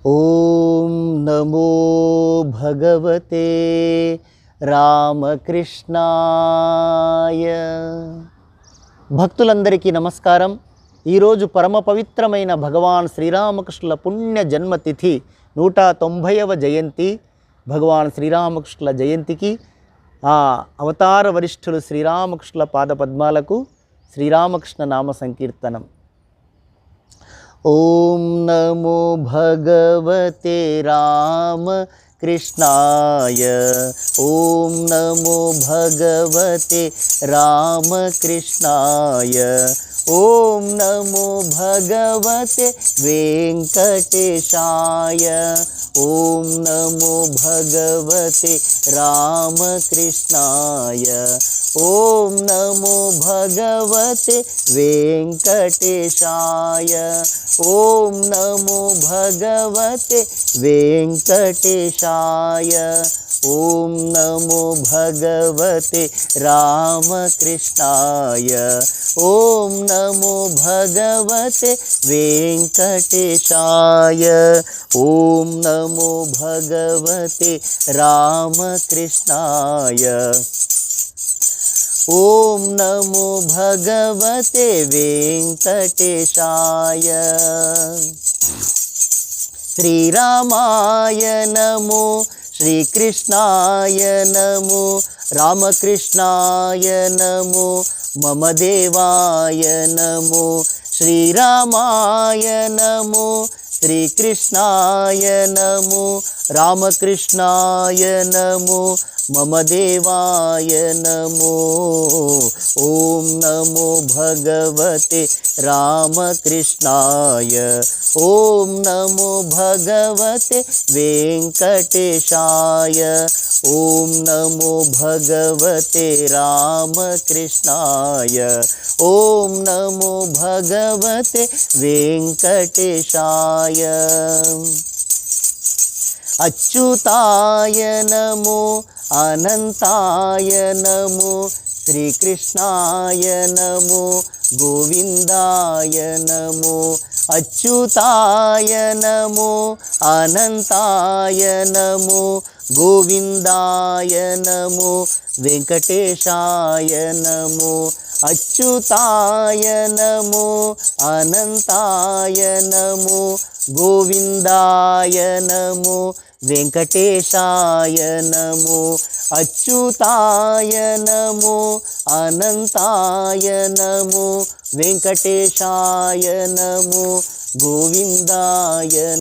ఓం నమో భగవతే రామకృష్ణాయ. భక్తులందరికీ నమస్కారం. ఈరోజు పరమ పవిత్రమైన భగవాన్ శ్రీరామకృష్ణుల పుణ్య జన్మతిథి 190వ జయంతి. భగవాన్ శ్రీరామకృష్ణుల జయంతికి ఆ అవతార వరిష్ఠులు శ్రీరామకృష్ణుల పాదపద్మాలకు శ్రీరామకృష్ణ నామ సంకీర్తనం. ఓం నమో భగవతే రామ కృష్ణాయ. ఓం నమో భగవతే రామ కృష్ణాయ. ఓం నమో భగవతే వెంకటేశాయ. ఓం నమో భగవతే రామకృష్ణాయ. ఓం నమో భగవతే వెంకటేశాయ. ఓం నమో భగవతే వెంకటేశాయ. ఓం నమో భగవతే రామకృష్ణాయ. ఓం నమో భగవతే వెంకటేశాయ. ఓం నమో భగవతే రామకృష్ణాయ. ఓం నమో భగవతే వెంకటేశాయ. శ్రీరామాయ నమో, శ్రీకృష్ణాయ నమో, రామకృష్ణాయ నమో, మమ దేవాయ నమో. శ్రీరామాయ నమో, శ్రీకృష్ణాయ నమో, రామకృష్ణాయ నమో, మమ దేవాయ నమో. ఓం నమో భగవతే రామకృష్ణాయ. ఓం నమో భగవతే వెంకటేశాయ. ఓం నమో భగవతే రామకృష్ణాయ. ఓం నమో భగవతే వెంకటేశాయ. అచ్యుతాయ నమో, అనంతాయ నమో, శ్రీకృష్ణాయ నమో, గోవిందాయ నమో. అచ్యుతాయ నమో, అనంతాయ నమో, గోవిందాయ నమో, వెంకటేశాయ నమో. అచ్యుతాయ నమో, అనంతాయ నమో, గోవిందాయ నమో, వెంకటేశాయ నమో. అచ్యుతాయ నమో, అనంతాయ నమో, వెంకటేశాయ నమో, గోవిందాయ